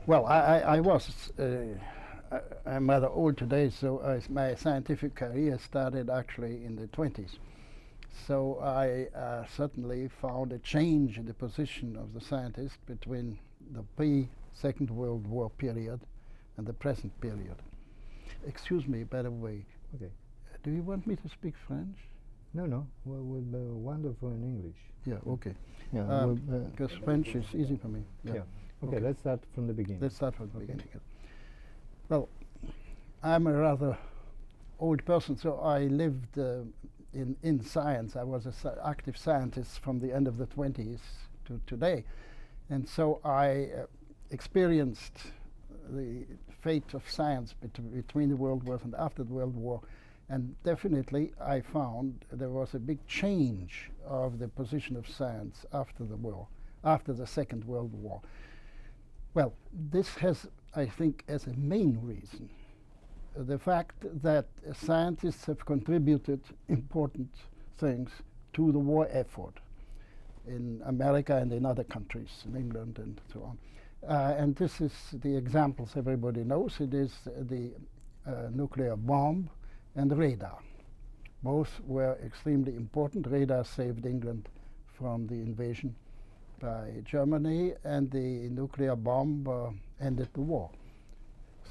Well, I'm rather old today, so my scientific career started actually in the 20s. So I certainly found a change in the position of the scientist between the pre-Second World War period and the present period. Excuse me, by the way, Okay. do you want me to speak French? No, no. Well, wonderful in English. Yeah, okay. Yeah. Because French is easy for me. Yeah. Okay, let's start from the beginning. Let's start from the beginning. Well, I'm a rather old person, so I lived in science. I was an active scientist from the end of the 20s to today. And so I experienced the fate of science between the World Wars and after the World War. And definitely I found there was a big change of the position of science after the war, after the Second World War. Well, this has, I think, as a main reason, the fact that scientists have contributed important things to the war effort in America and in other countries, in England and so on. And this is the examples everybody knows. It is the nuclear bomb and radar. Both were extremely important. Radar saved England from the invasion by Germany, and the nuclear bomb ended the war.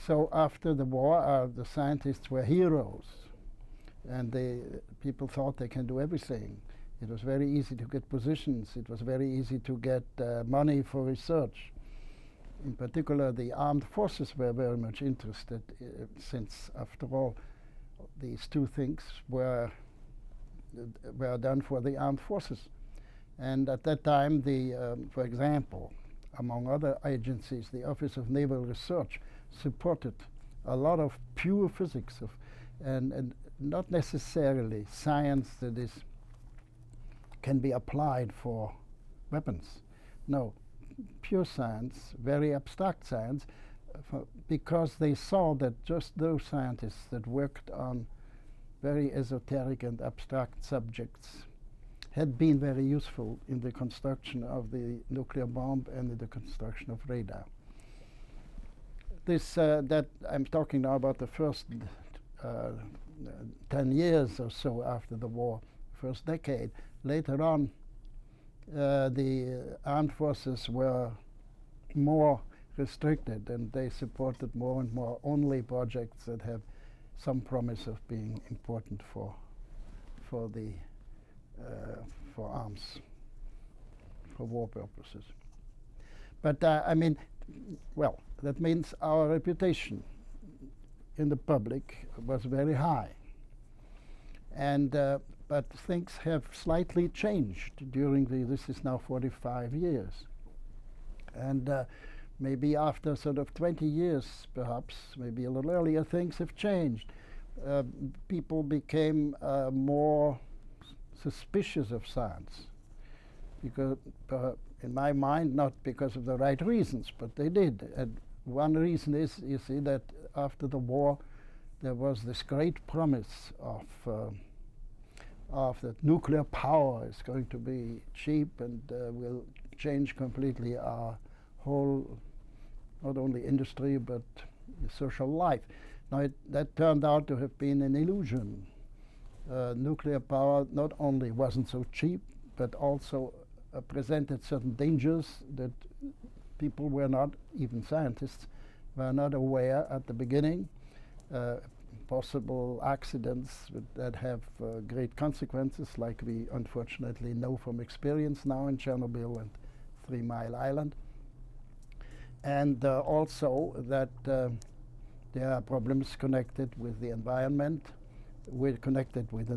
So after the war, the scientists were heroes, and people thought they can do everything. It was very easy to get positions. It was very easy to get money for research. In particular, the armed forces were very much interested, since, after all, these two things were done for the armed forces. And at that time, for example, among other agencies, the Office of Naval Research supported a lot of pure physics and not necessarily science that can be applied for weapons. No, pure science, very abstract science, because they saw that just those scientists that worked on very esoteric and abstract subjects had been very useful in the construction of the nuclear bomb and in the construction of radar. That I'm talking now about the first 10 years or so after the war, first decade. Later on, the armed forces were more restricted, and they supported more and more only projects that have some promise of being important for arms, for war purposes. But I mean, well, that means our reputation in the public was very high. And but things have slightly changed during this is now 45 years. And maybe after sort of 20 years, perhaps, maybe a little earlier, things have changed. People became more suspicious of science, because, in my mind, not because of the right reasons, but they did. And one reason is, you see, that after the war, there was this great promise of that nuclear power is going to be cheap and will change completely our whole, not only industry, but social life. Now, that turned out to have been an illusion. Nuclear power not only wasn't so cheap, but also presented certain dangers that people were not, even scientists, were not aware at the beginning. Possible accidents that have great consequences, like we unfortunately know from experience now in Chernobyl and 3 Mile Island. And also that there are problems connected with the environment, connected with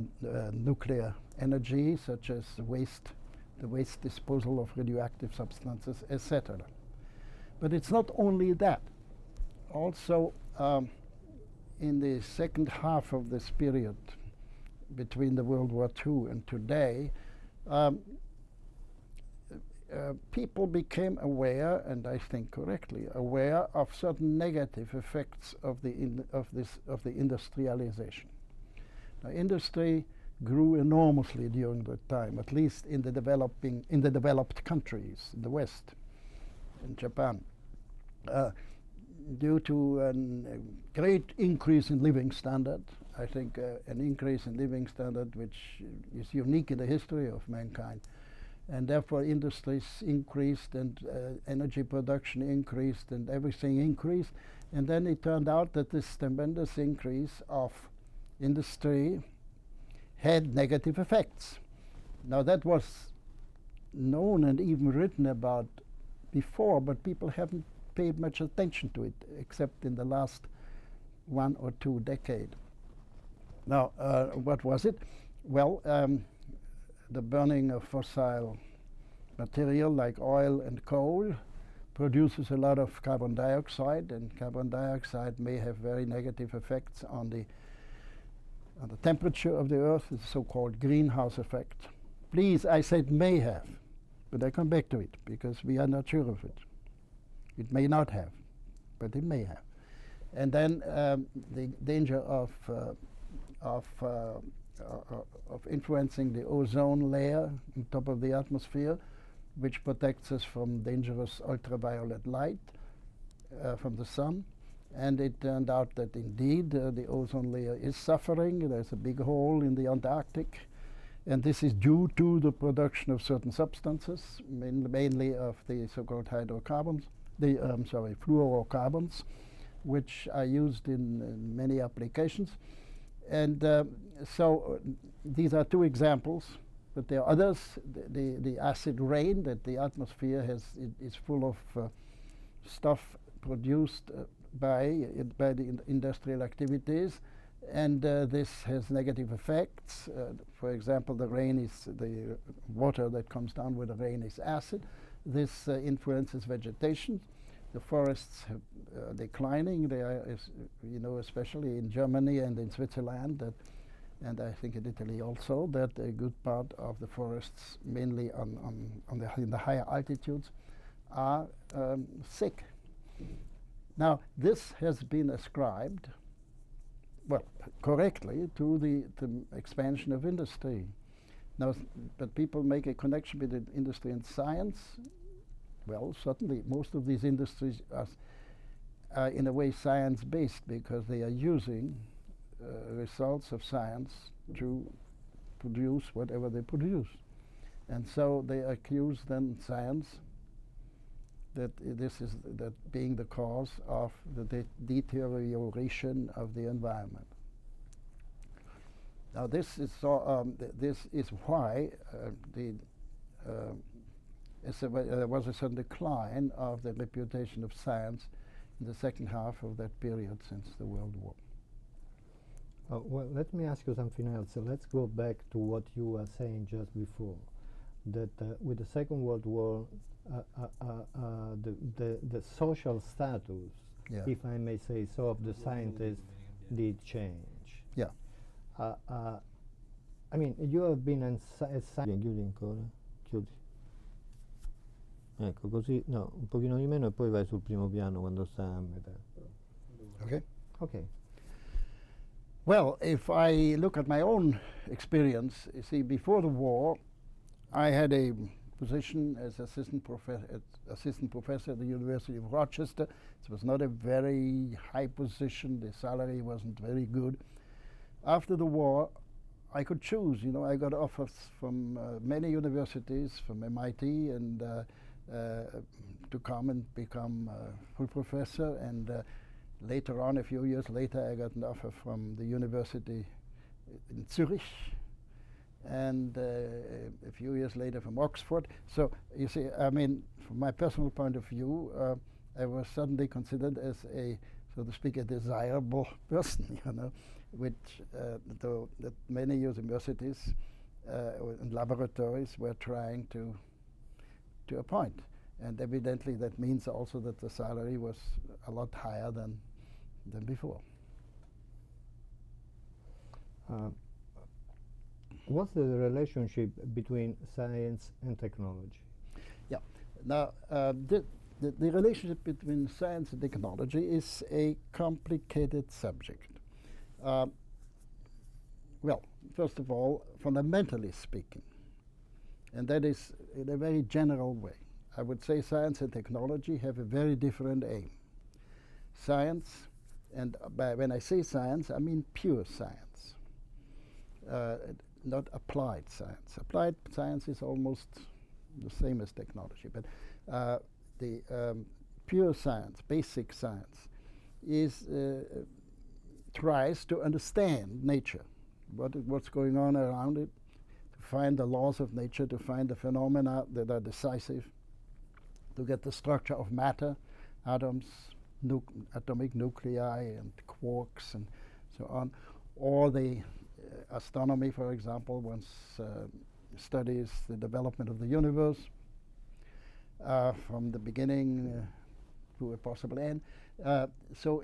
nuclear energy, such as the waste disposal of radioactive substances, etc. But it's not only that. Also, in the second half of this period, between the World War II and today, people became aware, and I think correctly, aware of certain negative effects of the industrialization. Now, industry grew enormously during that time, at least in the developed countries, in the West, in Japan. due to a great increase in living standard. I think an increase in living standard which is unique in the history of mankind. And therefore industries increased and energy production increased and everything increased. And then it turned out that this tremendous increase of industry had negative effects. Now that was known and even written about before, but people haven't paid much attention to it except in the last 1 or 2 decades. Now, what was it? Well, the burning of fossil material like oil and coal produces a lot of carbon dioxide, and carbon dioxide may have very negative effects on the temperature of the Earth, the so-called greenhouse effect. Please, I said may have, but I come back to it because we are not sure of it. It may not have, but it may have. And then the danger of influencing the ozone layer on top of the atmosphere, which protects us from dangerous ultraviolet light from the sun. And it turned out that indeed the ozone layer is suffering. There's a big hole in the Antarctic. And this is due to the production of certain substances, mainly of the so-called hydrocarbons, fluorocarbons, which are used in many applications. And so these are 2 examples, but there are others. The acid rain that the atmosphere has is full of stuff produced by the industrial activities, and this has negative effects. For example, the water that comes down with the rain is acid. This influences vegetation. The forests are declining. They are, especially in Germany and in Switzerland, and I think in Italy also, that a good part of the forests, mainly in the higher altitudes, are sick. Now, this has been ascribed, well, correctly, to the expansion of industry. Now, but people make a connection between industry and science. Well, certainly, most of these industries are in a way science-based because they are using results of science to produce whatever they produce. And so they accuse then science that that being the cause of the deterioration of the environment. Now this is why there was a certain decline of the reputation of science in the second half of that period since the World War. Well, let me ask you something else. So let's go back to what you were saying just before, that with the Second World War, the social status, if I may say so, of the scientists did change. Yeah. I mean, you have been a scientist. Chiudi ancora, chiudi. Ecco, così, no, un pochino di meno e poi vai sul primo piano quando sta a metà. Okay. Okay. Well, if I look at my own experience, you see, before the war, I had a position as assistant professor at the University of Rochester. It was not a very high position. The salary wasn't very good. After the war, I could choose. I got offers from many universities, from MIT, and to come and become a full professor. And later on, a few years later, I got an offer from the university in Zurich, and a few years later from Oxford. So you see, I mean, from my personal point of view, I was suddenly considered as a, so to speak, a desirable person, which that many universities and laboratories were trying to appoint. And evidently that means also that the salary was a lot higher than before. What's the relationship between science and technology? Yeah. Now, the relationship between science and technology is a complicated subject. Well, first of all, fundamentally speaking, and that is in a very general way, I would say science and technology have a very different aim. science, and when I say science, I mean pure science, not applied science. Applied science is almost the same as technology, but the pure science, basic science, tries to understand nature, what's going on around it, to find the laws of nature, to find the phenomena that are decisive, to get the structure of matter, atoms, atomic nuclei, and quarks, and so on. Or the astronomy, for example, once studies the development of the universe from the beginning to a possible end. So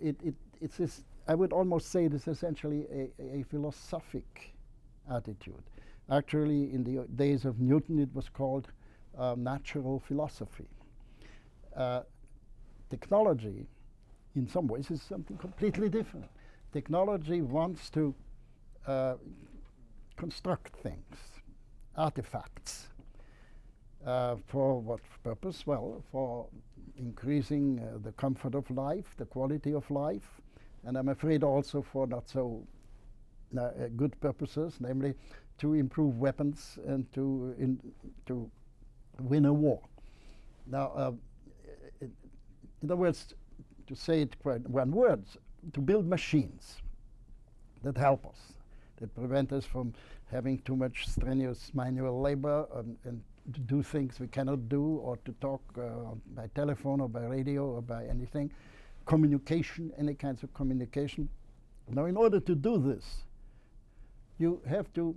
it's this, I would almost say this is essentially a philosophic attitude. Actually, in the days of Newton, it was called natural philosophy. Technology, in some ways, is something completely different. Technology wants to construct things, artifacts. For what purpose? Well, for increasing the comfort of life, the quality of life, and I'm afraid also for not so good purposes, namely to improve weapons and to win a war. Now, in other words, to say it quite one word, to build machines that help us, that prevent us from having too much strenuous manual labor and to do things we cannot do, or to talk by telephone or by radio or by anything. Communication, any kinds of communication. Now, in order to do this, you have to,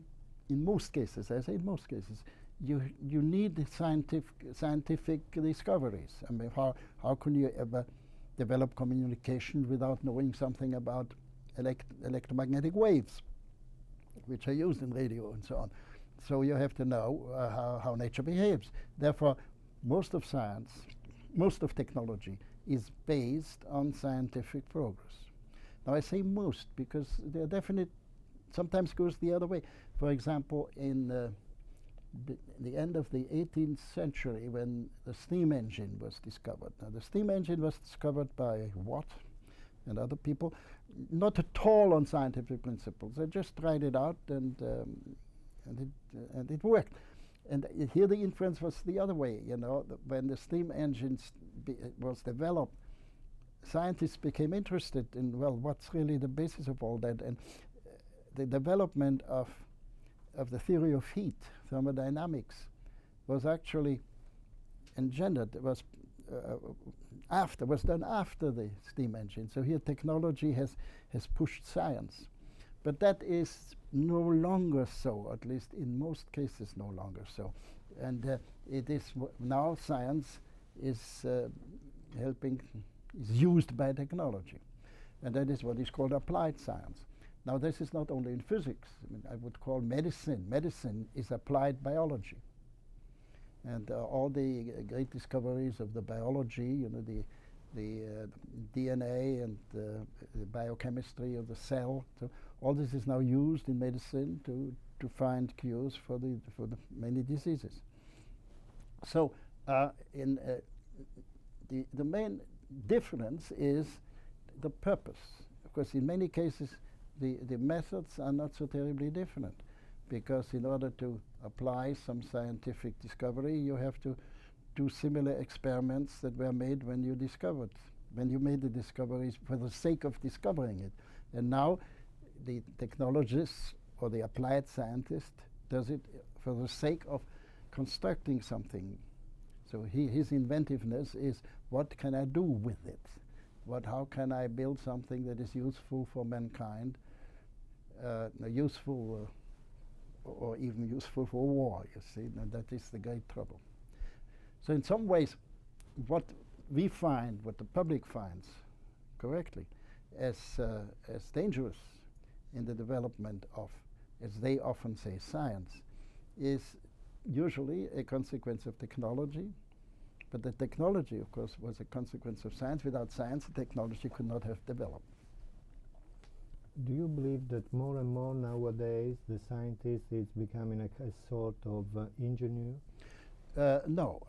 in most cases, I say in most cases, you need scientific discoveries. I mean, how can you ever develop communication without knowing something about electromagnetic waves, which are used in radio and so on? So you have to know how nature behaves. Therefore, most of science, most of technology is based on scientific progress. Now, I say most because there are definite, sometimes goes the other way. For example, in the end of the 18th century, when the steam engine was discovered. Now, the steam engine was discovered by Watt and other people, not at all on scientific principles. They just tried it out, and it worked. And here the influence was the other way. You know, when the steam engine was developed, scientists became interested in, well, what's really the basis of all that, and the development of the theory of heat, thermodynamics, was actually engendered. It was done after the steam engine. So here technology has pushed science, but that is no longer so. At least in most cases, no longer so. And it is now science is is used by technology, and that is what is called applied science. Now, this is not only in physics. I mean, I would call medicine. Medicine is applied biology. And all the great discoveries of the biology, you know, the DNA and the biochemistry of the cell, so all this is now used in medicine to find cures for the many diseases. So, the main difference is the purpose. Of course, in many cases, the methods are not so terribly different, because in order to apply some scientific discovery, you have to do similar experiments that were made when you made the discoveries for the sake of discovering it. And now the technologist or the applied scientist does it for the sake of constructing something. So his inventiveness is, what can I do with it? How can I build something that is useful for mankind, useful or even useful for war, you see? And that is the great trouble. So in some ways, what we find, what the public finds correctly, as dangerous in the development of, as they often say, science, is usually a consequence of technology. But the technology, of course, was a consequence of science. Without science, the technology could not have developed. Do you believe that more and more nowadays the scientist is becoming a sort of engineer? No,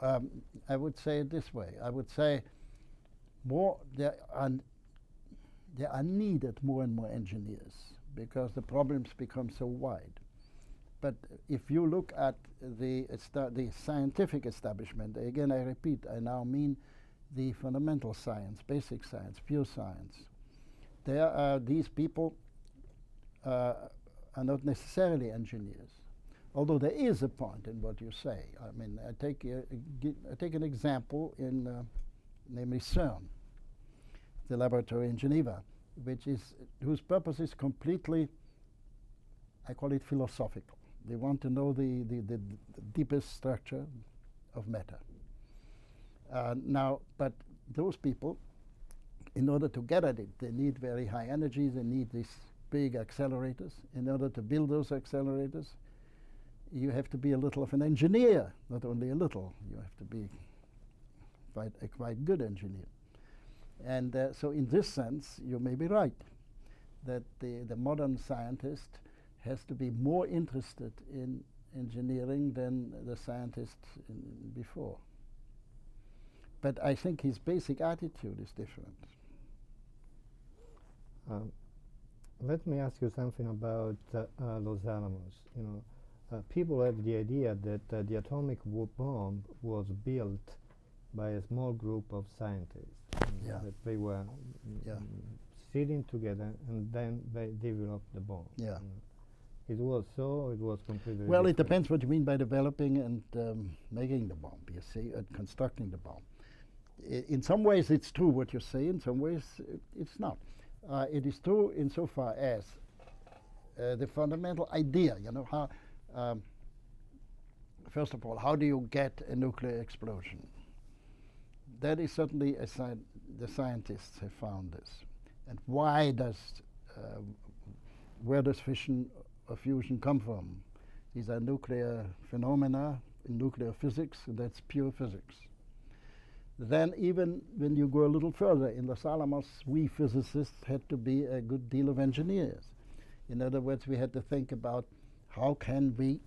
I would say it this way. I would say there are there are needed more and more engineers because the problems become so wide. But if you look at the scientific establishment, again I repeat, I now mean the fundamental science, basic science, pure science. There are these people are not necessarily engineers, although there is a point in what you say. I mean, I take an example in, namely CERN, the laboratory in Geneva, whose purpose is completely, I call it philosophical. They want to know the deepest structure of matter. Now, but those people, in order to get at it, they need very high energy, they need these big accelerators. In order to build those accelerators, you have to be a little of an engineer, not only a little, you have to be a quite good engineer. And so in this sense, you may be right, that the modern scientist has to be more interested in engineering than the scientist before. But I think his basic attitude is different. Let me ask you something about Los Alamos. You know, people have the idea that the atomic bomb was built by a small group of scientists. Yeah. That they were sitting together and then they developed the bomb. Yeah. It was so, it was completely Well, different. it depends what you mean by developing and making the bomb, you see, and constructing the bomb. In some ways it's true what you say, in some ways it's not. It is true insofar as the fundamental idea, you know, how, first of all, how do you get a nuclear explosion? That is certainly the scientists have found this. And why where does fission or fusion come from? These are nuclear phenomena in nuclear physics, and that's pure physics. Then even when you go a little further, in Los Alamos, we physicists had to be a good deal of engineers. In other words, we had to think about how can we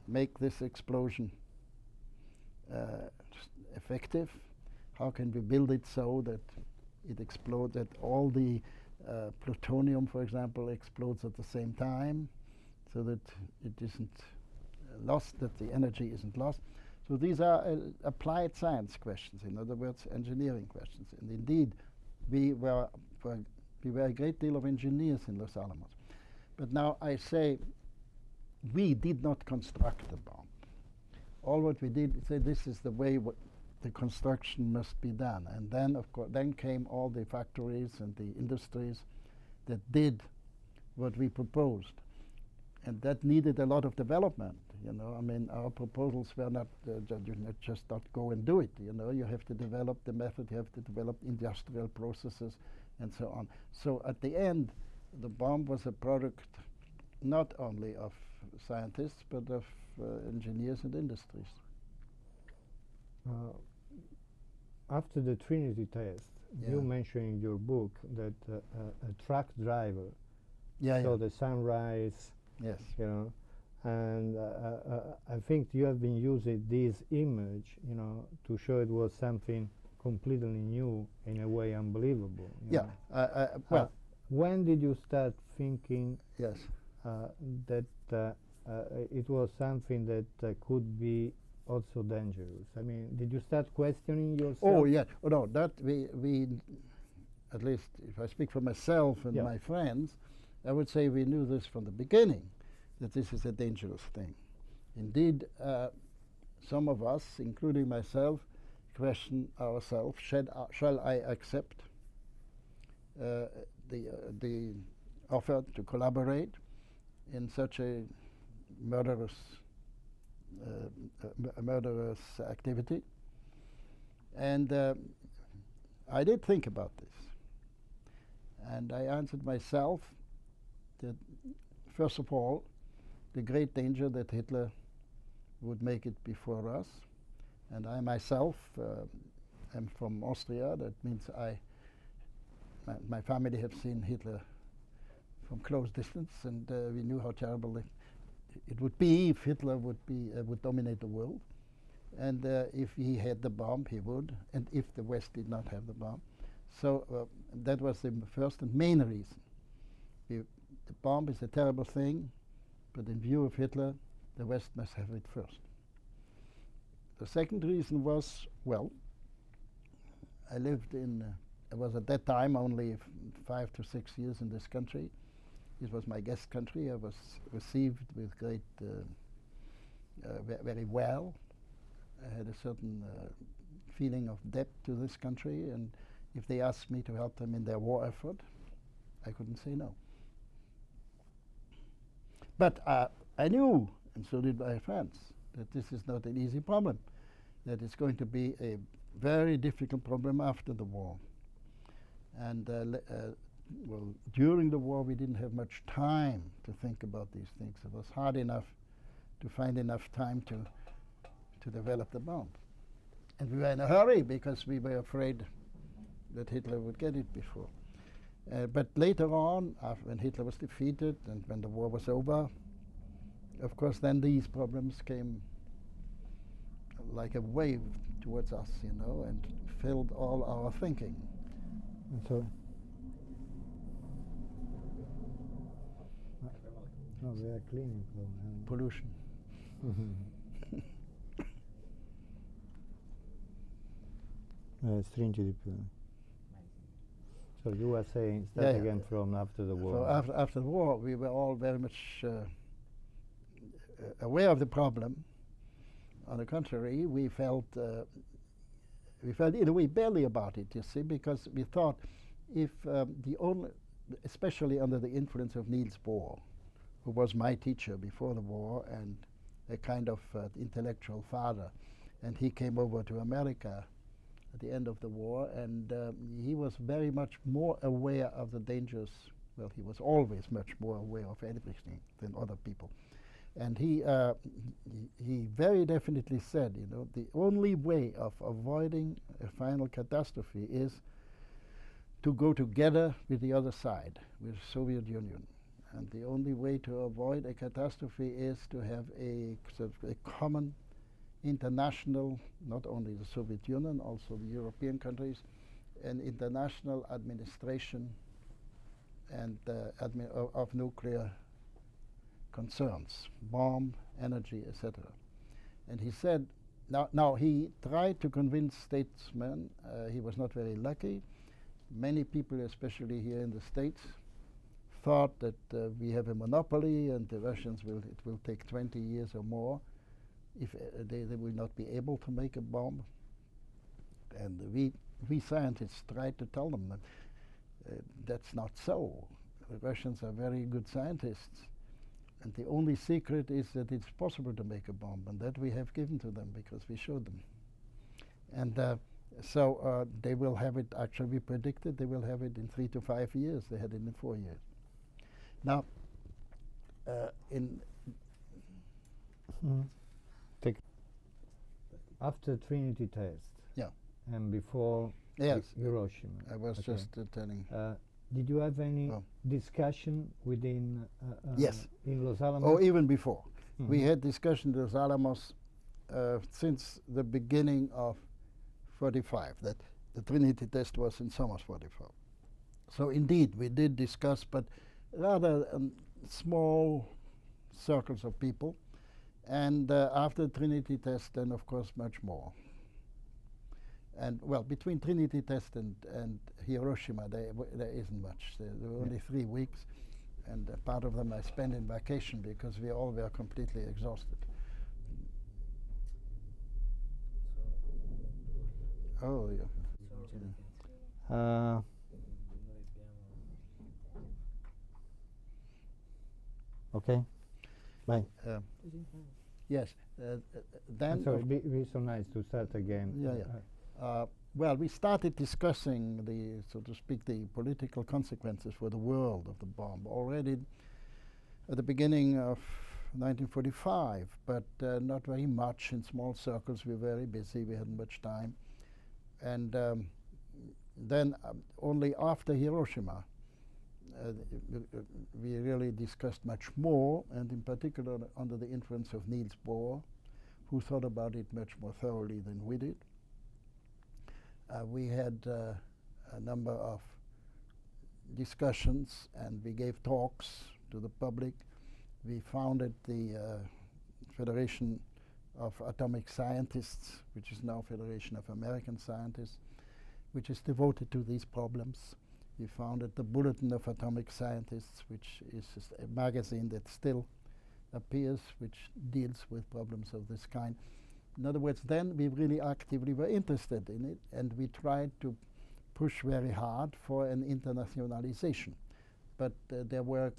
make this explosion effective? How can we build it so that it explodes, that all the plutonium, for example, explodes at the same time, so that it isn't lost, that the energy isn't lost. So these are applied science questions, in other words, engineering questions. And indeed, we were a great deal of engineers in Los Alamos. But now I say, we did not construct the bomb. All what we did is say this is the way the construction must be done. And then, of course, then came all the factories and the industries that did what we proposed. And that needed a lot of development, you know. I mean, our proposals were not, just not go and do it, you know. You have to develop the method, you have to develop industrial processes, and so on. So at the end, the bomb was a product not only of scientists, but of engineers and industries. After the Trinity test, you mentioned in your book that a truck driver saw the sunrise. Yes. You know, and I think you have been using this image, you know, to show it was something completely new, in a way unbelievable. Well, when did you start thinking yes. That it was something that could be also dangerous? I mean, did you start questioning yourself? Oh, yeah. Oh, no, that we at least if I speak for myself and my friends, I would say we knew this from the beginning, that this is a dangerous thing. Indeed, some of us, including myself, question ourselves, shall I accept the offer to collaborate in such a murderous activity? And I did think about this. And I answered myself that, first of all, the great danger that Hitler would make it before us. And I myself am from Austria. That means my family have seen Hitler from close distance, and we knew how terrible it would be if Hitler would dominate the world. And if he had the bomb, he would, and if the West did not have the bomb. So that was the first and main reason. The bomb is a terrible thing, but in view of Hitler, the West must have it first. The second reason was, well, I lived in, I was at that time only 5 to 6 years in this country. This was my guest country. I was received with great, very well. I had a certain feeling of debt to this country, and if they asked me to help them in their war effort, I couldn't say no. But I knew, and so did my friends, that this is not an easy problem, that it's going to be a very difficult problem after the war. And well, during the war we didn't have much time to think about these things. It was hard enough to find enough time to develop the bomb. And we were in a hurry because we were afraid that Hitler would get it before. But later on, when Hitler was defeated and when the war was over, of course then these problems came like a wave towards us, you know, and filled all our thinking. And so, no, we are cleaning pollution. Stringi di più. So you were saying, start again from after the war. So after the war, we were all very much aware of the problem. On the contrary, we felt in a way badly about it, you see, because we thought if especially under the influence of Niels Bohr, who was my teacher before the war and a kind of intellectual father, and he came over to America at the end of the war, and he was very much more aware of the dangers. Well, he was always much more aware of everything than other people. And he very definitely said, you know, the only way of avoiding a final catastrophe is to go together with the other side, with the Soviet Union. And the only way to avoid a catastrophe is to have a sort of a common international, not only the Soviet Union, also the European countries, an international administration and of nuclear concerns, bomb, energy, etc. And he said, now he tried to convince statesmen. He was not very lucky. Many people, especially here in the States, thought that we have a monopoly and the Russians it will take 20 years or more if they will not be able to make a bomb. And we scientists tried to tell them that that's not so. The Russians are very good scientists, and the only secret is that it's possible to make a bomb, and that we have given to them because we showed them. And so they will have it, actually we predicted they will have it in 3 to 5 years. They had it in 4 years. Now, after Trinity test, and before Hiroshima, I was just telling. Did you have any discussion within yes, in Los Alamos? Oh, even before. We had discussion in Los Alamos since the beginning of 45, that the Trinity test was in summer 45. So indeed, we did discuss, but rather small circles of people. And after Trinity test, then of course much more. And well, between Trinity test and Hiroshima, there isn't much. There were only 3 weeks, and part of them I spent in vacation because we all were completely exhausted. Oh, yeah. Okay. Bye. Yes. Then. Sorry, be so nice to start again. Well, we started discussing the, so to speak, the political consequences for the world of the bomb already at the beginning of 1945, but not very much in small circles. We were very busy. We hadn't much time. And then only after Hiroshima, we really discussed much more, and in particular under the influence of Niels Bohr, who thought about it much more thoroughly than we did. We had a number of discussions, and we gave talks to the public. We founded the Federation of Atomic Scientists, which is now Federation of American Scientists, which is devoted to these problems. We founded the Bulletin of Atomic Scientists, which is a magazine that still appears, which deals with problems of this kind. In other words, then we really actively were interested in it, and we tried to push very hard for an internationalization. But there were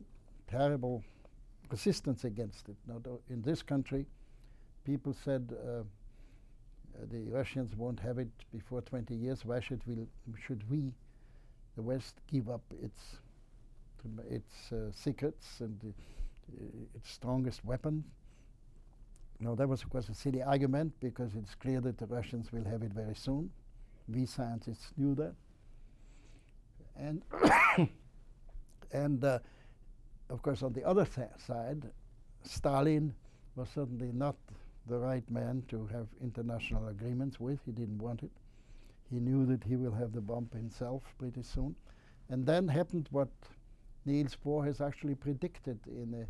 terrible resistance against it. Now, in this country, people said the Russians won't have it before 20 years. Why should we, the West, give up its secrets and its strongest weapon? Now, that was, of course, a silly argument, because it's clear that the Russians will have it very soon. We scientists knew that. And, and of course, on the other side, Stalin was certainly not the right man to have international agreements with. He didn't want it. He knew that he will have the bomb himself pretty soon. And then happened what Niels Bohr has actually predicted in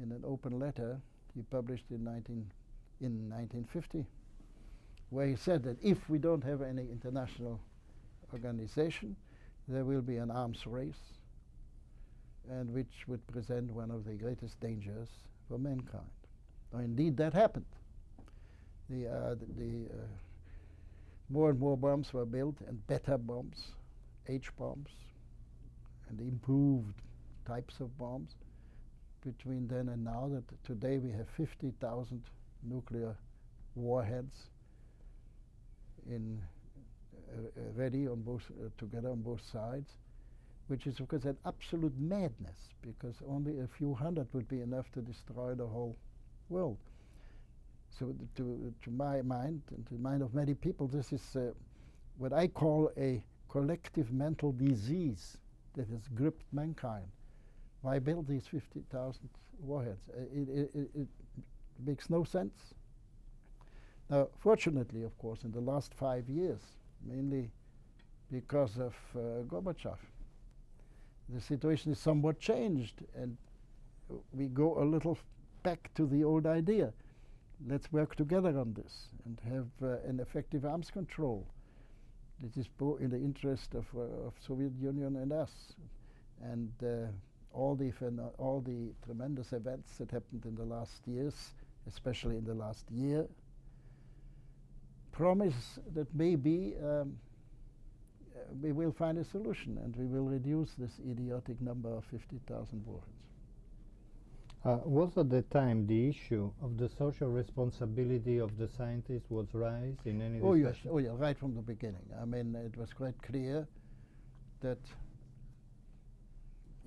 an open letter he published in 1950, where he said that if we don't have any international organization, there will be an arms race, and which would present one of the greatest dangers for mankind. Now, indeed, that happened. More and more bombs were built, and better bombs, H-bombs, and improved types of bombs. Between then and now, that today we have 50,000 nuclear warheads ready on both together on both sides, which is of course an absolute madness, because only a few hundred would be enough to destroy the whole world. So to my mind, and to the mind of many people, this is what I call a collective mental disease that has gripped mankind. Why build these 50,000 warheads? It makes no sense. Now, fortunately, of course, in the last 5 years, mainly because of Gorbachev, the situation is somewhat changed, and we go a little back to the old idea. Let's work together on this and have an effective arms control. This is both in the interest of Soviet Union and us. And all the tremendous events that happened in the last years, especially in the last year, promise that maybe we will find a solution, and we will reduce this idiotic number of 50,000 warheads. Was at the time the issue of the social responsibility of the scientists was raised in any discussion? Oh yes, right from the beginning. I mean, it was quite clear that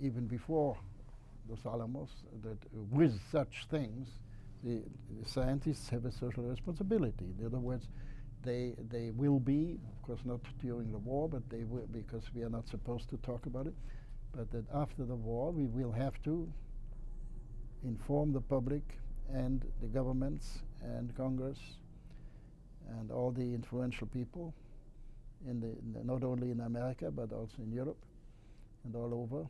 even before Los Alamos, that with such things, the scientists have a social responsibility. In other words, they will be, of course not during the war, but they will, because we are not supposed to talk about it, but that after the war we will have to inform the public and the governments and Congress and all the influential people not only in America but also in Europe and all over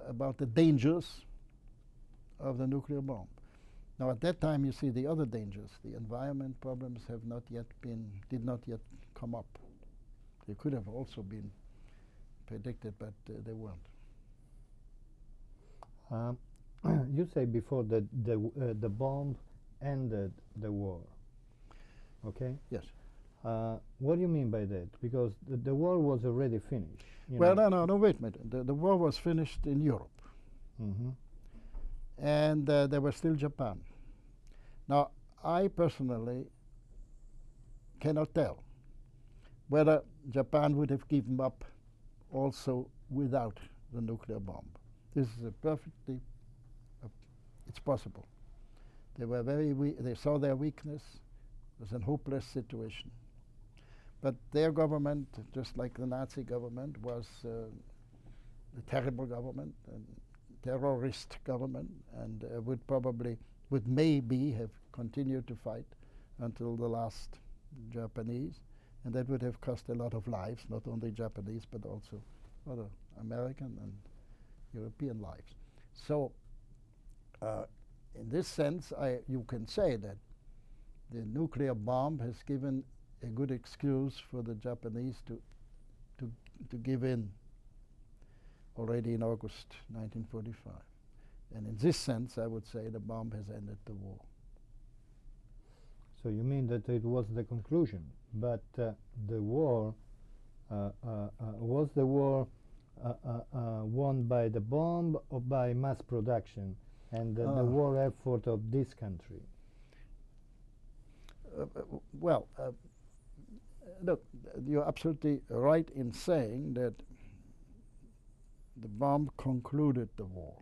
about the dangers of the nuclear bomb. Now, at that time, you see the other dangers. The environment problems did not yet come up. They could have also been predicted, but they weren't. You say before that the bomb ended the war. Okay. Yes. What do you mean by that? Because the war was already finished. Well, no, wait a minute. The war was finished in Europe. Mm-hmm. And there was still Japan. Now, I personally cannot tell whether Japan would have given up also without the nuclear bomb. This is it's possible. They were very weak. They saw their weakness. It was a hopeless situation. But their government, just like the Nazi government, was a terrible government, a terrorist government, and would maybe have continued to fight until the last Japanese. and that would have cost a lot of lives, not only Japanese but also other American and European lives. So in this sense, you can say that the nuclear bomb has given a good excuse for the Japanese to give in already in August 1945. And in this sense, I would say the bomb has ended the war. So you mean that it was the conclusion, but the war, was the war won by the bomb or by mass production and the war effort of this country? Well, look, you're absolutely right in saying that the bomb concluded the war.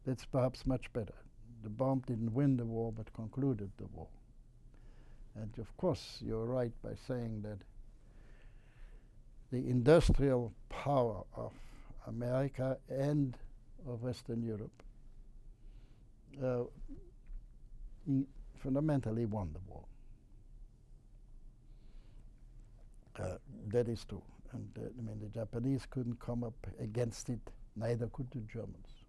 That's perhaps much better. The bomb didn't win the war, but concluded the war. And of course, you're right by saying that the industrial power of America and of Western Europe fundamentally won the war. That is true. And I mean, the Japanese couldn't come up against it, neither could the Germans.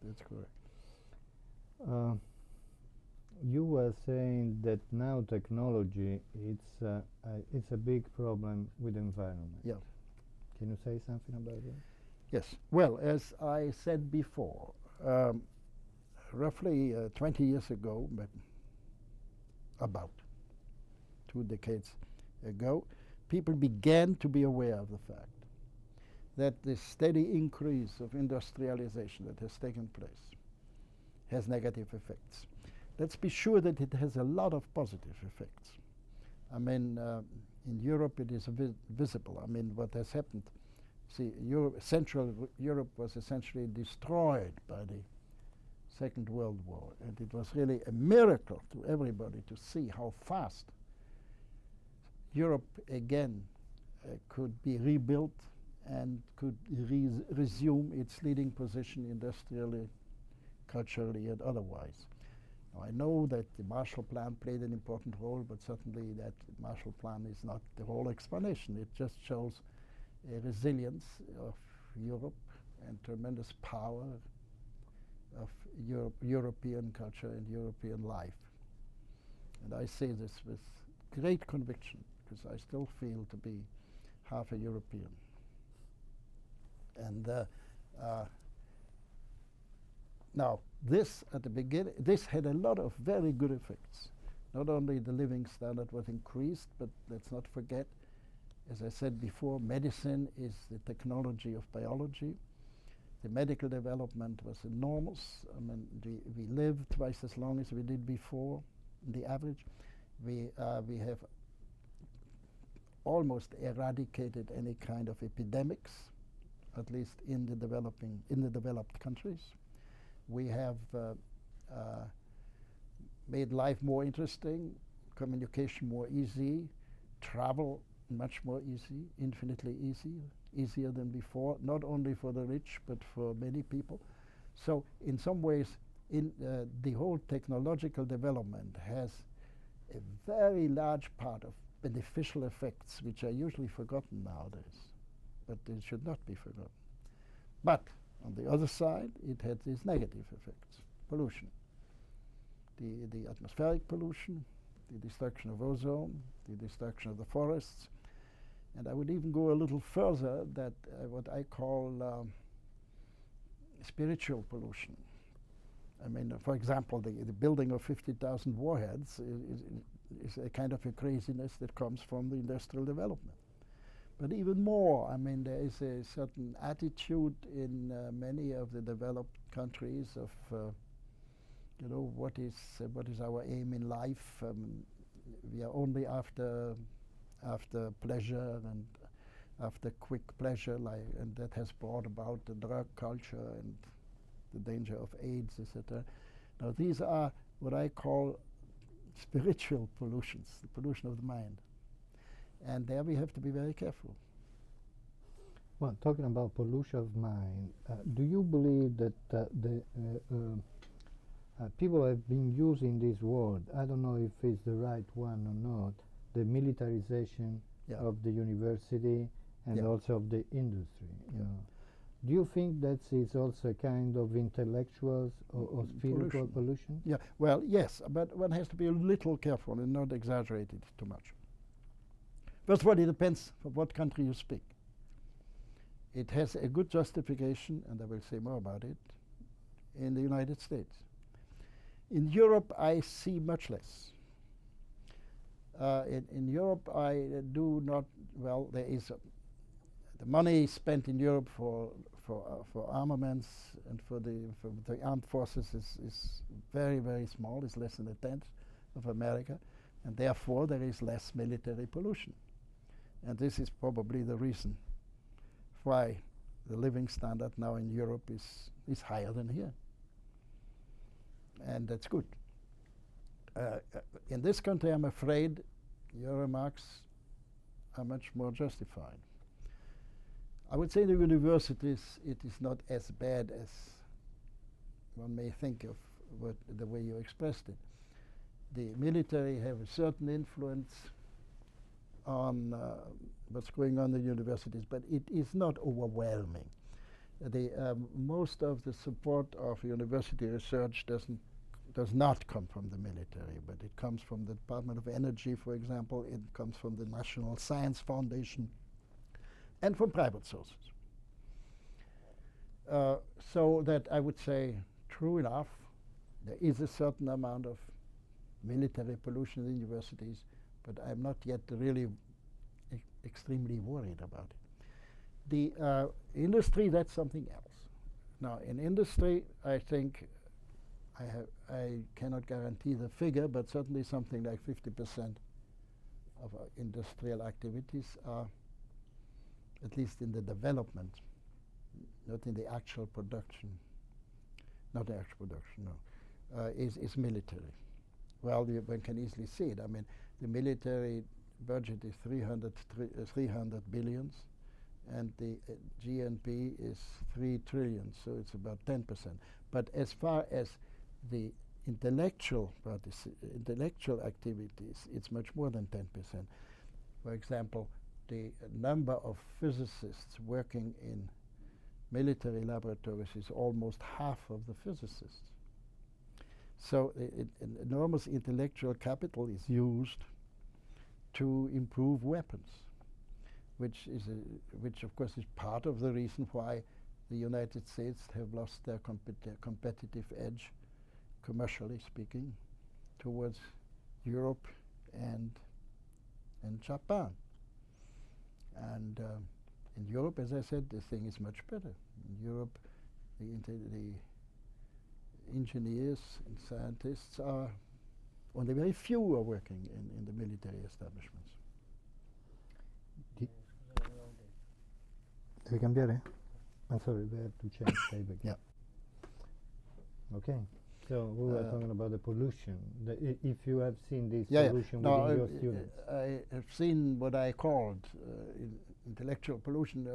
That's correct. You were saying that now technology, it's a big problem with the environment. Yeah. Can you say something about that? Yes. Well, as I said before, roughly 20 years ago, about 2 decades ago, people began to be aware of the fact that the steady increase of industrialization that has taken place has negative effects. Let's be sure that it has a lot of positive effects. I mean, in Europe it is visible. I mean, what has happened, see, Central Europe was essentially destroyed by the Second World War, and it was really a miracle to everybody to see how fast Europe again could be rebuilt and could resume its leading position industrially, culturally, and otherwise. Now, I know that the Marshall Plan played an important role, but certainly that Marshall Plan is not the whole explanation. It just shows a resilience of Europe and tremendous power of European culture and European life. And I say this with great conviction, because I still feel to be half a European. And now, this at the beginning, this had a lot of very good effects. Not only the living standard was increased, but let's not forget, as I said before, medicine is the technology of biology. The medical development was enormous. I mean, we lived twice as long as we did before, the average. We have almost eradicated any kind of epidemics, at least in the developed countries. We have made life more interesting, communication more easy, travel much more easy, infinitely easier than before, not only for the rich, but for many people. So in some ways, the whole technological development has a very large part of beneficial effects, which are usually forgotten nowadays, but they should not be forgotten. But on the other side, it had these negative effects. Pollution, the atmospheric pollution, the destruction of ozone, the destruction of the forests, and I would even go a little further, that what I call spiritual pollution. I mean, for example, the building of 50,000 warheads is a kind of a craziness that comes from the industrial development. But even more, I mean, there is a certain attitude in many of the developed countries of, you know, what is our aim in life? We are only after pleasure and after quick pleasure, and that has brought about the drug culture and the danger of AIDS, etc. Now, these are what I call spiritual pollutions, the pollution of the mind. And there we have to be very careful. Well, talking about pollution of mind, do you believe that People have been using this word. I don't know if it's the right one or not. The militarization Yeah. of the university and Yeah. also of the industry. You Yeah. know. Do you think that is also a kind of intellectual or spiritual pollution? Yeah, well, yes, but one has to be a little careful and not exaggerate it too much. First of all, it depends from what country you speak. It has a good justification, and I will say more about it, in the United States. In Europe, I see much less. In Europe, I do not, well, there is the money spent in Europe for armaments and for the armed forces is very, very small. It's less than a tenth of America, and therefore there is less military pollution. And this is probably the reason why the living standard now in Europe is higher than here. And that's good. In this country, I'm afraid your remarks are much more justified. I would say the universities, it is not as bad as one may think of the way you expressed it. The military have a certain influence on what's going on in the universities, but it is not overwhelming. Most of the support of university research does not come from the military, but it comes from the Department of Energy, for example. It comes from the National Science Foundation, and from private sources. So that I would say, true enough, there is a certain amount of military pollution in the universities, but I'm not yet really extremely worried about it. The industry, that's something else. Now, in industry, I think I cannot guarantee the figure, but certainly something like 50% of our industrial activities are, at least in the development, not in the actual production, is military. Well, one can easily see it. I mean, the military budget is 300 billions, and the GNP is 3 trillion, so it's about 10%. But as far as the intellectual activities, it's much more than 10%. For example, the number of physicists working in military laboratories is almost half of the physicists. So an enormous intellectual capital is used to improve weapons, which of course is part of the reason why the United States have lost their competitive edge, commercially speaking, towards Europe and Japan. And in Europe, as I said, the thing is much better. In Europe, the engineers and scientists are, only very few are working in the military establishments. Devi cambiare? I'm sorry, we have to change playback. Yeah. Okay. So we were talking about the pollution. If you have seen this Yeah, pollution no, within your students. I have seen what I called intellectual pollution,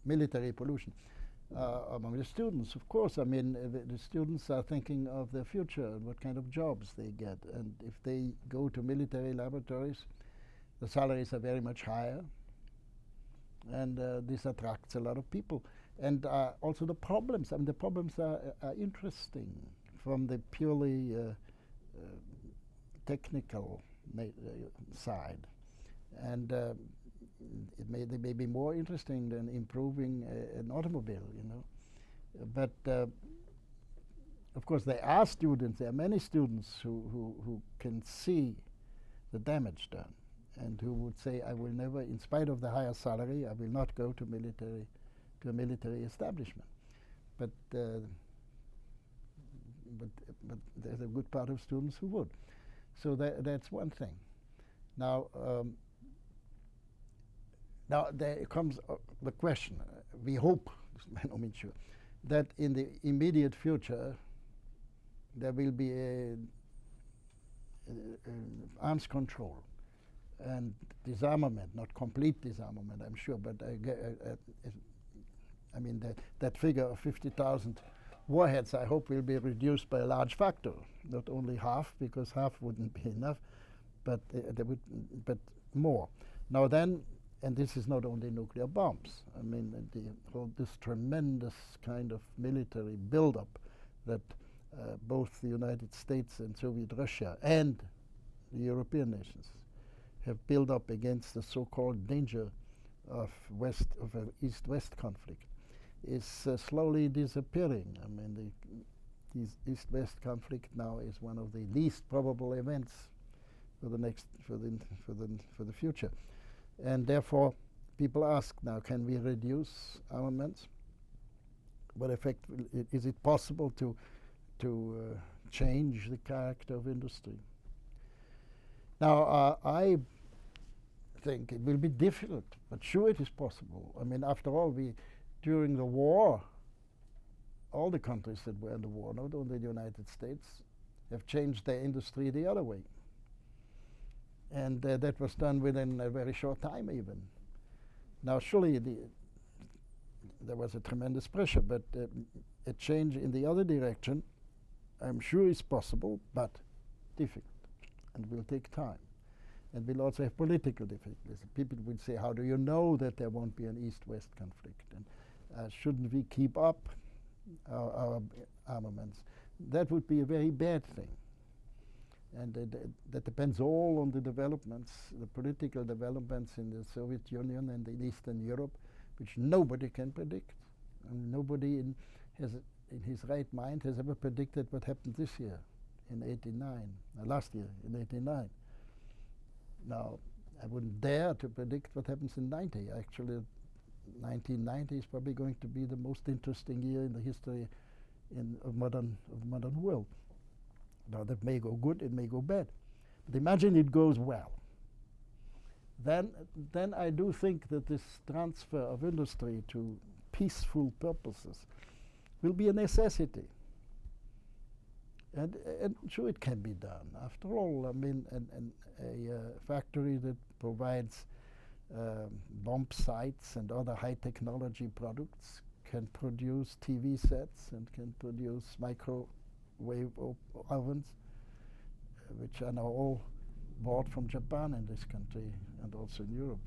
military pollution among the students. Of course, I mean, the students are thinking of their future and what kind of jobs they get. And if they go to military laboratories, the salaries are very much higher. And this attracts a lot of people. And also the problems. I mean, the problems are interesting from the purely technical side. And they may be more interesting than improving an automobile, you know. But of course, there are students, there are many students who can see the damage done and who would say, I will never, in spite of the higher salary, I will not go to a military establishment. But there's a good part of students who would. So that's one thing. Now, now there comes the question, we hope, sure, that in the immediate future there will be arms control and disarmament, not complete disarmament, I'm sure, but I mean that figure of 50,000 warheads, I hope, will be reduced by a large factor, not only half, because half wouldn't be enough, but but more. Now then, and this is not only nuclear bombs. I mean, this tremendous kind of military buildup that both the United States and Soviet Russia and the European nations have built up against the so-called danger of an East-West conflict is slowly disappearing. I mean, the East-West conflict now is one of the least probable events for the future, and therefore people ask now: can we reduce armaments? What effect is it possible to change the character of industry? Now, I think it will be difficult, but sure it is possible. I mean, after all, during the war, all the countries that were in the war, not only the United States, have changed their industry the other way. And that was done within a very short time even. Now, surely there was a tremendous pressure, but a change in the other direction, I'm sure is possible, but difficult, and will take time. And will also have political difficulties. People will say, how do you know that there won't be an East-West conflict? And shouldn't we keep up our armaments? That would be a very bad thing. And that depends all on the developments, the political developments in the Soviet Union and in Eastern Europe, which nobody can predict. And nobody in his right mind has ever predicted what happened this year in '89, last year in '89. Now, I wouldn't dare to predict what happens in '90. Actually, 1990 is probably going to be the most interesting year in the history of modern world. Now, that may go good, it may go bad. But imagine it goes well. Then I do think that this transfer of industry to peaceful purposes will be a necessity. And sure, it can be done. After all, I mean, a factory that provides bomb sites and other high technology products can produce TV sets and can produce microwave ovens, which are now all bought from Japan in this country and also in Europe.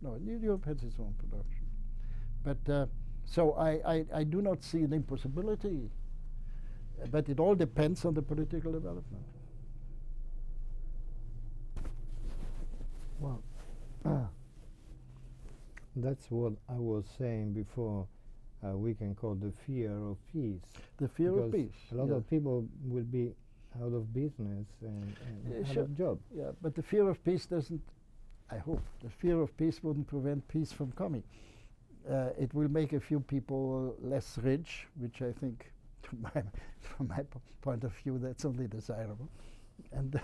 No, Europe has its own production. But so I do not see an impossibility, but it all depends on the political development. Well, that's what I was saying before. We can call the fear of peace. The fear of peace. A lot of people will be out of business and out of job. Yeah, but the fear of peace doesn't, I hope, the fear of peace wouldn't prevent peace from coming. It will make a few people less rich, which I think, from my point of view, that's only desirable. And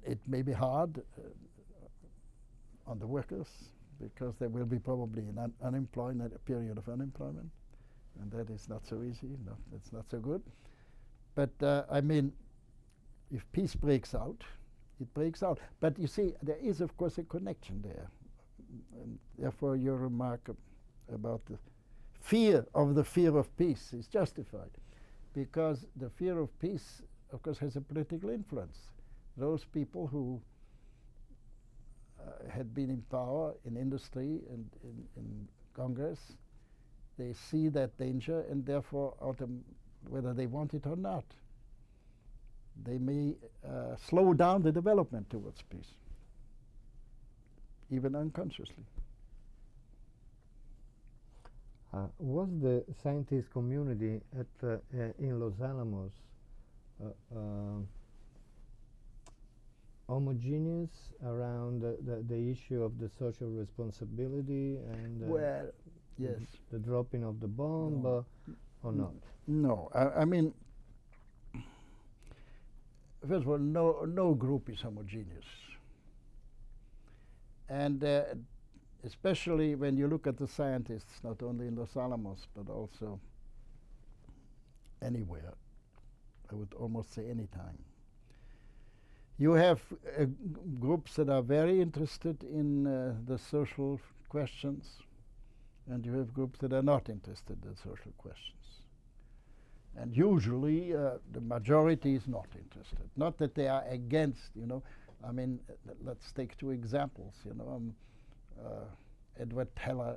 it may be hard on the workers, because there will be probably an unemployment, a period of unemployment, and that is not so easy. No, that's not so good. But I mean, if peace breaks out, it breaks out. But you see, there is of course a connection there, and therefore your remark about the fear of peace is justified, because the fear of peace, of course, has a political influence. Those people who had been in power in industry and in Congress, they see that danger, and therefore, whether they want it or not, they may slow down the development towards peace, even unconsciously. Was the scientist community in Los Alamos homogeneous around the issue of the social responsibility and well, yes, the dropping of the bomb, or not? No, I mean, first of all, no group is homogeneous, and especially when you look at the scientists, not only in Los Alamos but also anywhere, I would almost say any time. You have groups that are very interested in the social questions, and you have groups that are not interested in social questions. And usually the majority is not interested. Not that they are against, you know. I mean, let's take two examples, you know. Edward Teller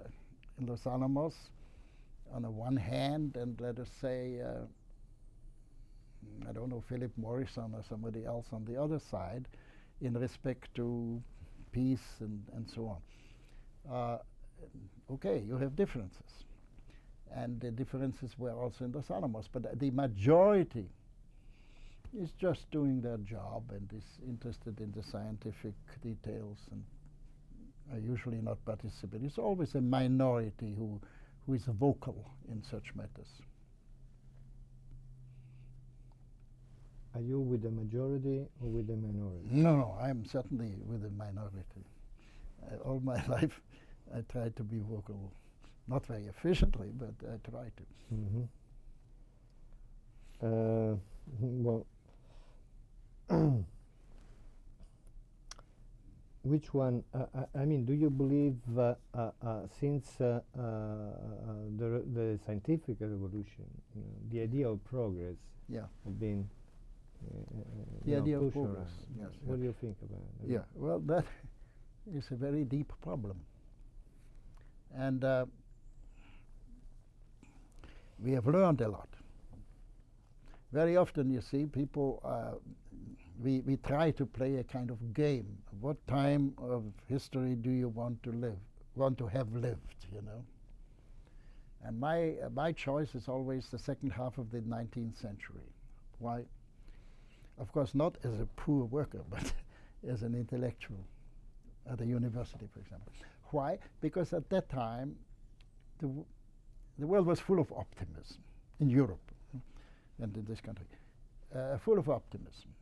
in Los Alamos on the one hand, and let us say, I don't know, Philip Morrison or somebody else on the other side in respect to peace and so on. Okay, you have differences. And the differences were also in Los Alamos, but the majority is just doing their job and is interested in the scientific details and are usually not participating. It's always a minority who is vocal in such matters. Are you with the majority or with the minority? No, I'm certainly with the minority. All my life I tried to be vocal, not very efficiently, but I try to. Well, which one? I mean, do you believe since the scientific revolution, you know, the idea of progress Yeah. has been The idea of pushed progress. around? Yes. What do you think about it? Yeah. Well, that is a very deep problem, and we have learned a lot. Very often, you see, people. We try to play a kind of game. What time of history do you want to live? Want to have lived? You know. And my choice is always the second half of the 19th century. Why? Of course, not as a poor worker, but as an intellectual at a university, for example. Why? Because at that time, the world was full of optimism in Europe and in this country, full of optimism.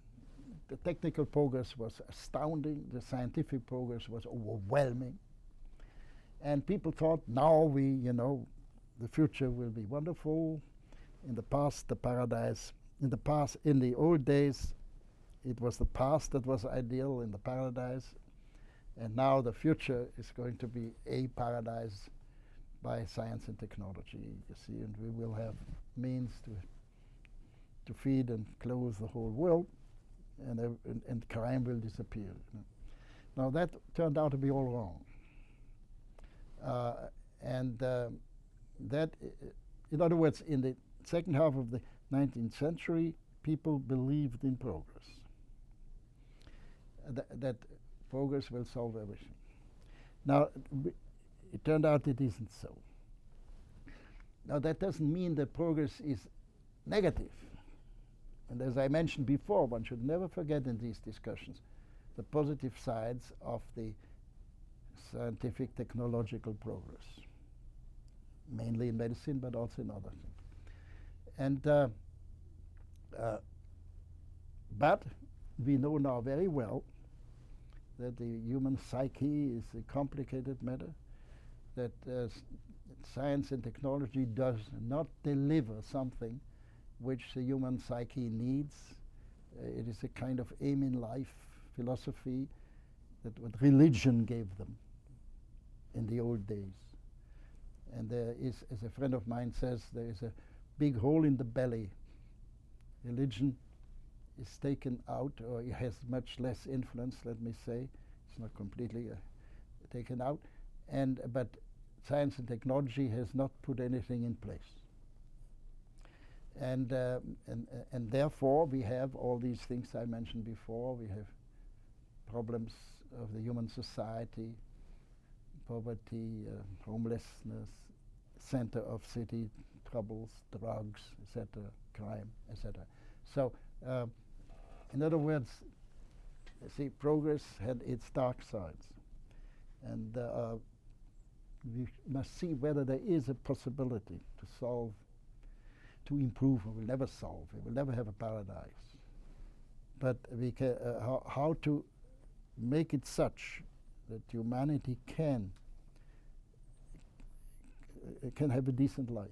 The technical progress was astounding. The scientific progress was overwhelming. And people thought, now the future will be wonderful. In the past, the paradise. In the old days, it was the past that was ideal in the paradise. And now the future is going to be a paradise by science and technology, you see, and we will have means to feed and clothe the whole world, and crime will disappear. You know. Now that turned out to be all wrong. That, in other words, in the second half of the 19th century, people believed in progress. That progress will solve everything. Now, it turned out it isn't so. Now, that doesn't mean that progress is negative. And as I mentioned before, one should never forget in these discussions the positive sides of the scientific technological progress, mainly in medicine, but also in other things. And but we know now very well that the human psyche is a complicated matter, that science and technology does not deliver something which the human psyche needs. It is a kind of aim in life philosophy that what religion gave them in the old days. And there is, as a friend of mine says, there is a big hole in the belly. Religion is taken out, or it has much less influence, let me say. It's not completely taken out. But science and technology has not put anything in place. And therefore, we have all these things I mentioned before. We have problems of the human society, poverty, homelessness, center of city troubles, drugs, etc., crime, etc. So, in other words, you see, progress had its dark sides. And we must see whether there is a possibility to solve, to improve. We will never solve. We will never have a paradise. But we can, how to make it such that humanity can have a decent life.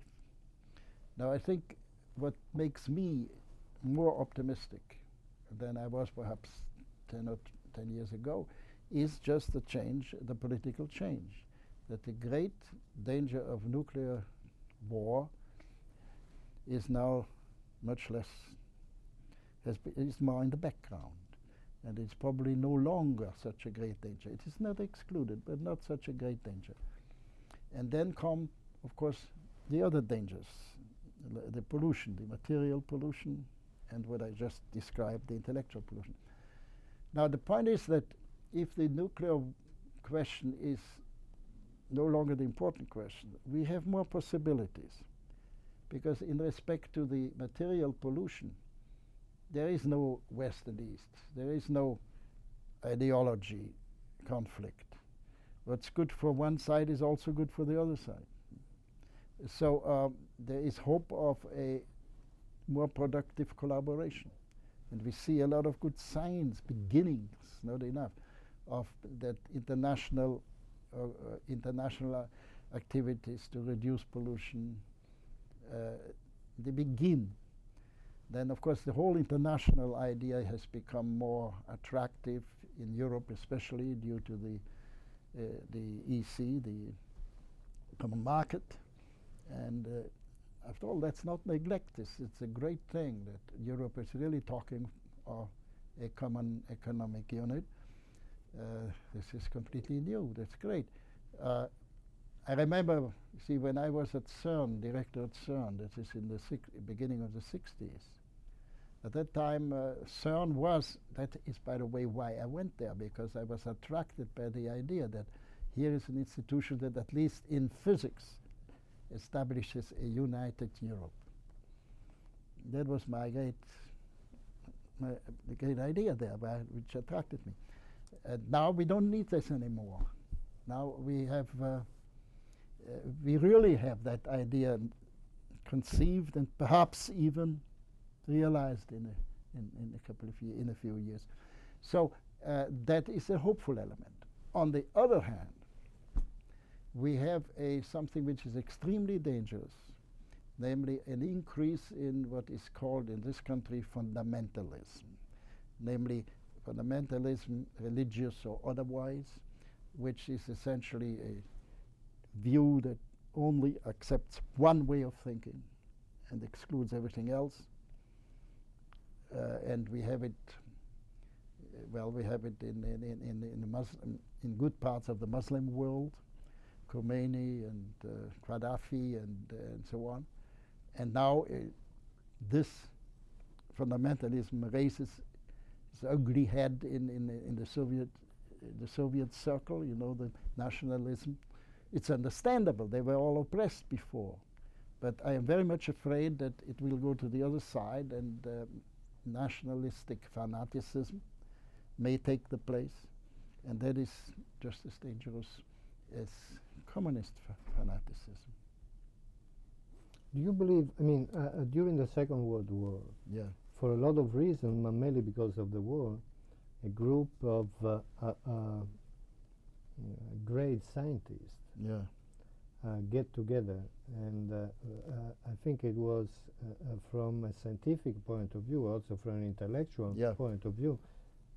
Now, I think what makes me more optimistic than I was perhaps 10 years ago is just the change, the political change. that the great danger of nuclear war is now much less, is more in the background. And it's probably no longer such a great danger. It is not excluded, but not such a great danger. And then come, of course, the other dangers, the pollution, the material pollution, and what I just described, the intellectual pollution. Now, the point is that if the nuclear question is no longer the important question, we have more possibilities. Because in respect to the material pollution, there is no West and East. There is no ideology conflict. What's good for one side is also good for the other side. So there is hope of a more productive collaboration. And we see a lot of good signs, beginnings, not enough, of that international activities to reduce pollution. They begin. Then, of course, the whole international idea has become more attractive in Europe, especially due to the EC, the common market. And after all, let's not neglect this. It's a great thing that Europe is really talking of a common economic unit. This is completely new. That's great. I remember, see, when I was at CERN, director at CERN, that is in the beginning of the 60s. At that time, CERN was, that is, by the way, why I went there, because I was attracted by the idea that here is an institution that, at least in physics, establishes a united Europe. That was my great idea there, which attracted me. Now we don't need this anymore. Now we have, we really have that idea conceived and perhaps even realized in a few years. So that is a hopeful element. On the other hand, we have something which is extremely dangerous, namely an increase in what is called in this country fundamentalism, namely fundamentalism, religious or otherwise, which is essentially a view that only accepts one way of thinking and excludes everything else. And we have it, well, we have it in good parts of the Muslim world, Khomeini and Gaddafi and so on. And now this fundamentalism raises its ugly head in the Soviet circle, you know, the nationalism. It's understandable. They were all oppressed before. But I am very much afraid that it will go to the other side, and nationalistic fanaticism may take the place. And that is just as dangerous as communist fanaticism. Do you believe, I mean, during the Second World War, yeah, for a lot of reasons, but mainly because of the war, a group of great scientists yeah, get together, and I think it was from a scientific point of view, also from an intellectual point of view,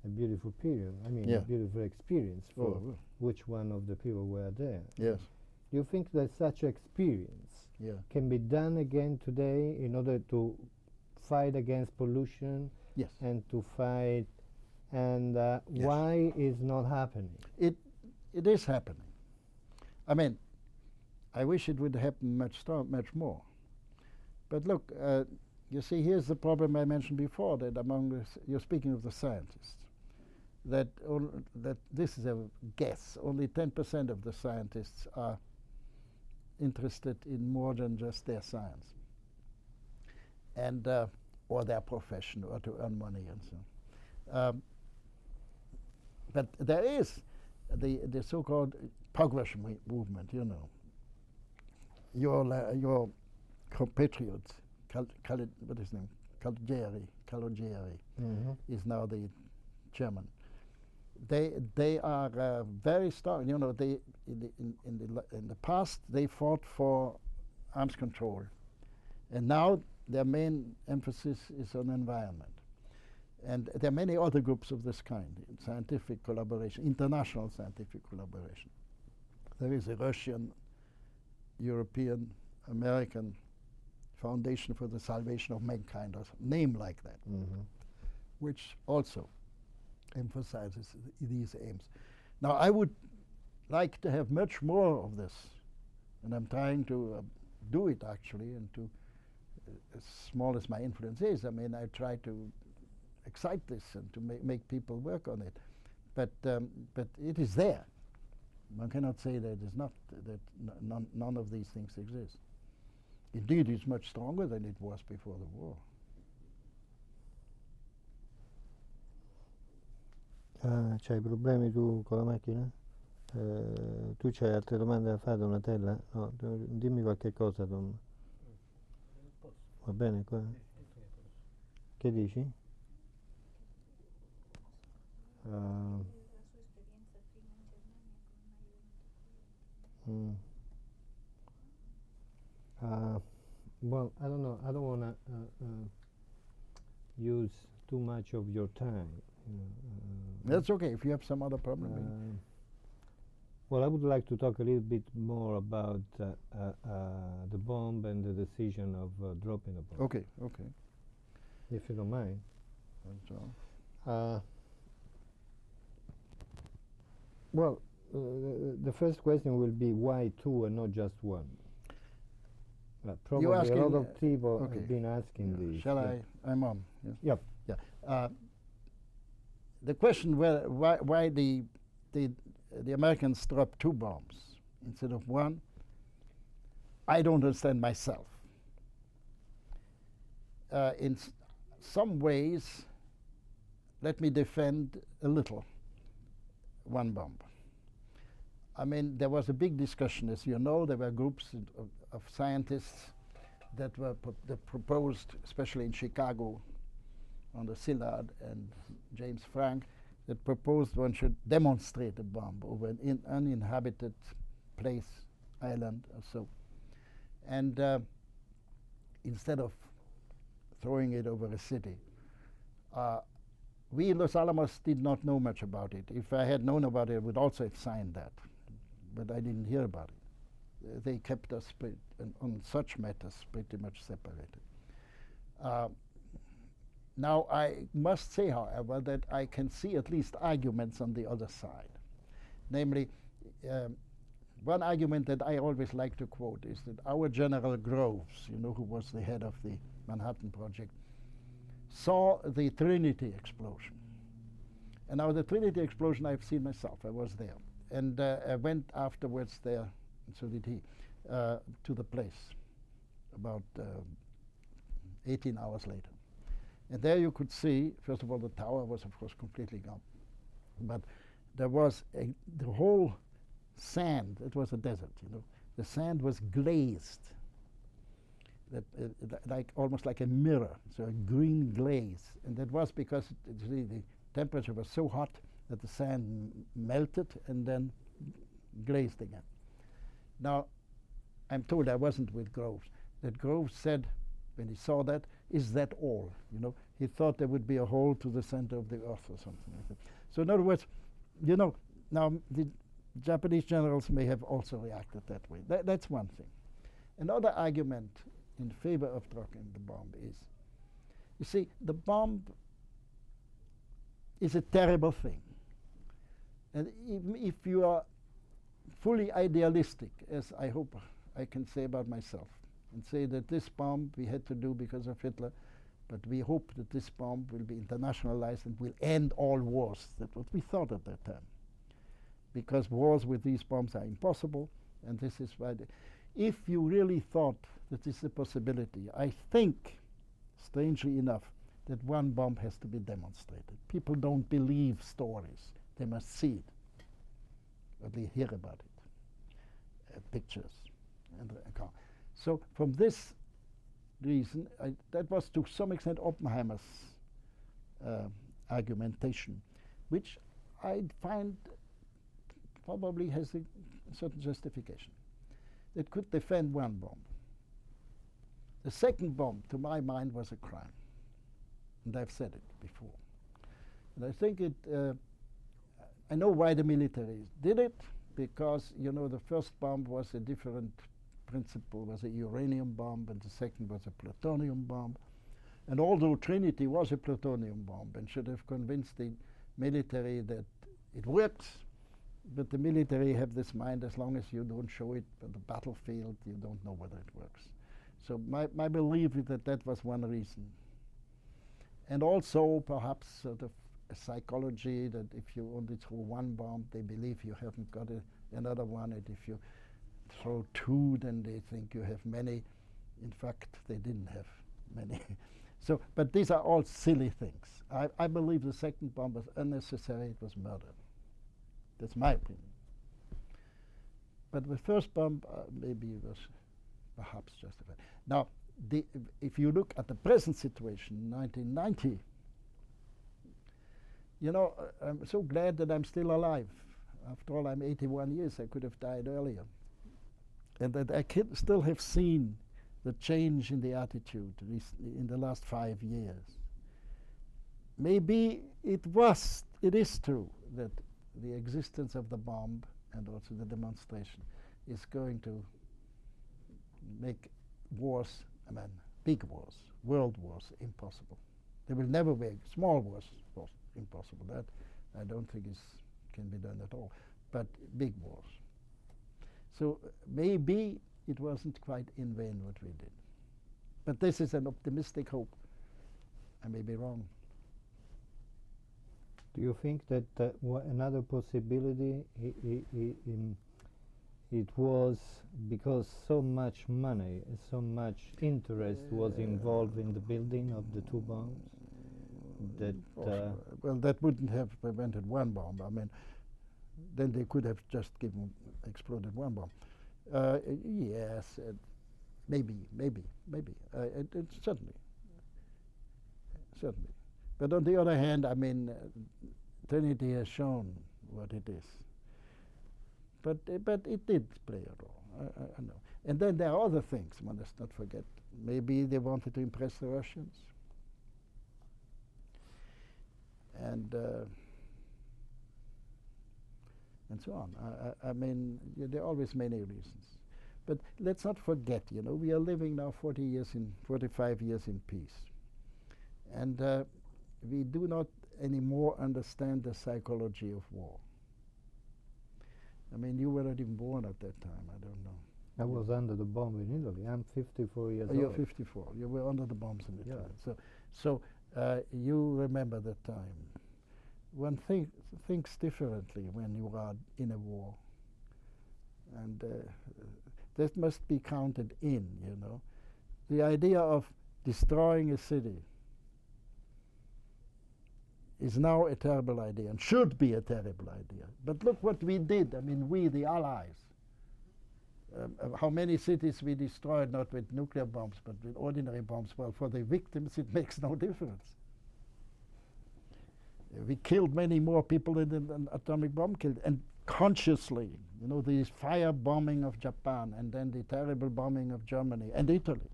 a beautiful period. I mean, a beautiful experience for which one of the people were there. Yes. Do you think that such experience can be done again today in order to fight against pollution and to fight, and why is not happening? It is happening. I mean, I wish it would happen much more. But look, you see, here's the problem I mentioned before, that among you're speaking of the scientists, that this is a guess. Only 10% of the scientists are interested in more than just their science, and or their profession, or to earn money and so on. But there is the so-called progression movement, you know. Your compatriot, what is his name? Caligieri is now the chairman. They are very strong. You know, they in the past they fought for arms control, and now their main emphasis is on environment. And there are many other groups of this kind, scientific collaboration, international scientific collaboration. there is a Russian, European, American Foundation for the Salvation of Mankind, or name like that, which also emphasizes these aims. Now, I would like to have much more of this, and I'm trying to do it actually, and to, as small as my influence is, I mean, I try to excite this and to make people work on it. But it is there. One cannot say that it is not, that none of these things exist. Indeed, it's much stronger than it was before the war. C'hai problemi tu con la macchina? Tu c'hai altre domande da fare, Donatella? No, dimmi qualche cosa, Tom. Va bene qua? Che dici? Well, I don't know. I don't want to use too much of your time. That's okay if you have some other problem. Well, I would like to talk a little bit more about the bomb and the decision of dropping the bomb. Okay, okay. If you don't mind. That's all. Well, the first question will be why two and not just one? Probably a lot of people have been asking this. Shall I? I'm on. Yes. Yep. Yeah. The question why the Americans dropped two bombs instead of one, I don't understand myself. In some ways, let me defend a little one bomb. I mean, there was a big discussion, as you know. There were groups of scientists that proposed, especially in Chicago, under Szilard and James Frank, that proposed one should demonstrate a bomb over an uninhabited place, island or so. And instead of throwing it over a city, we in Los Alamos did not know much about it. If I had known about it, I would also have signed that. But I didn't hear about it. They kept us on such matters pretty much separated. Now, I must say, however, that I can see at least arguments on the other side. Namely, one argument that I always like to quote is that our General Groves, you know, who was the head of the Manhattan Project, saw the Trinity explosion. And now the Trinity explosion I've seen myself. I was there. And I went afterwards there, and so did he, to the place about 18 hours later. And there you could see, first of all, the tower was, of course, completely gone. But there was the whole sand, it was a desert, you know. The sand was glazed, almost like a mirror, so a green glaze. And that was because the temperature was so hot that the sand melted and then glazed again. Now, I'm told I wasn't with Groves, that Groves said, when he saw that, is that all? You know, he thought there would be a hole to the center of the earth or something like that. So in other words, you know, now the Japanese generals may have also reacted that way. That's one thing. Another argument in favor of dropping the bomb is, you see, the bomb is a terrible thing. And even if you are fully idealistic, as I hope I can say about myself, and say that this bomb we had to do because of Hitler, but we hope that this bomb will be internationalized and will end all wars. That's what we thought at that time. Because wars with these bombs are impossible, and this is why. If you really thought that this is a possibility, I think, strangely enough, that one bomb has to be demonstrated. People don't believe stories. They must see it, or they hear about it, pictures, and account. So from this reason, that was to some extent Oppenheimer's argumentation, which I find probably has a certain justification. It could defend one bomb. The second bomb, to my mind, was a crime. And I've said it before. And I think it, I know why the military did it, because, you know, the first bomb was a different principle, was a uranium bomb, and the second was a plutonium bomb. And although Trinity was a plutonium bomb and should have convinced the military that it works, but the military have this mind, as long as you don't show it on the battlefield, you don't know whether it works. So my belief is that that was one reason. And also perhaps sort of a psychology that if you only throw one bomb, they believe you haven't got another one, and if you throw two, then they think you have many. In fact, they didn't have many. So, but these are all silly things. I believe the second bomb was unnecessary, it was murder. That's my opinion. But the first bomb maybe was perhaps justified. Now, if you look at the present situation, 1990, you know, I'm so glad that I'm still alive. After all, I'm 81 years, I could have died earlier. And that I still have seen the change in the attitude in the last 5 years. Maybe it is true that the existence of the bomb and also the demonstration is going to make wars, I mean, big wars, world wars, impossible. There will never be small wars, impossible. That I don't think can be done at all, but big wars. So maybe it wasn't quite in vain what we did. But this is an optimistic hope. I may be wrong. Do you think that another possibility it was because so much money, so much interest was involved in the building of the two bombs? That well, that wouldn't have prevented one bomb. I mean, then they could have just exploded one bomb. Yes, maybe. Certainly. But on the other hand, I mean, Trinity has shown what it is. But it did play a role. I know. And then there are other things one does not forget. Maybe they wanted to impress the Russians. And so on. I mean, there are always many reasons. But let's not forget, you know, we are living now 45 years in peace. And we do not anymore understand the psychology of war. I mean, you were not even born at that time, I don't know. I was under the bomb in Italy. I'm 54 years old. You're 54. You were under the bombs in Italy. Yeah. So you remember that time. One thinks differently when you are in a war. And that must be counted in, you know. The idea of destroying a city is now a terrible idea and should be a terrible idea. But look what we did. I mean, we, the Allies. How many cities we destroyed, not with nuclear bombs, but with ordinary bombs. Well, for the victims, it makes no difference. We killed many more people than an atomic bomb killed, and consciously, you know, the fire bombing of Japan, and then the terrible bombing of Germany and Italy.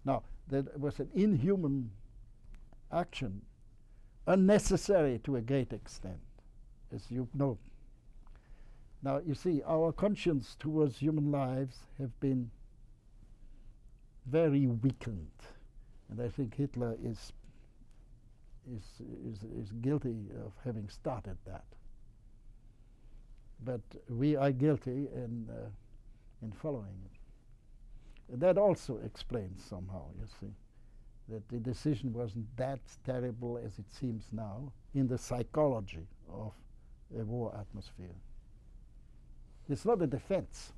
Now, that was an inhuman action, unnecessary to a great extent, as you know. Now, you see, our conscience towards human lives have been very weakened, and I think Hitler is guilty of having started that. But we are guilty in following it. And that also explains somehow, you see, that the decision wasn't that terrible as it seems now in the psychology of a war atmosphere. It's not a defense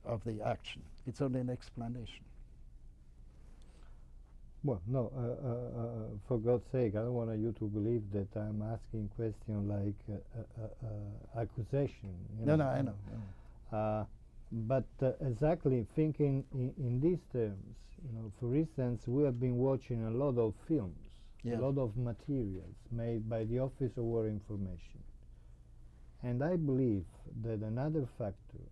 of the action, it's only an explanation. Well, no, for God's sake, I don't want you to believe that I'm asking questions like accusation. No, I know. But exactly thinking in these terms, you know, for instance, we have been watching a lot of films, yes, a lot of materials made by the Office of War Information. And I believe that another factor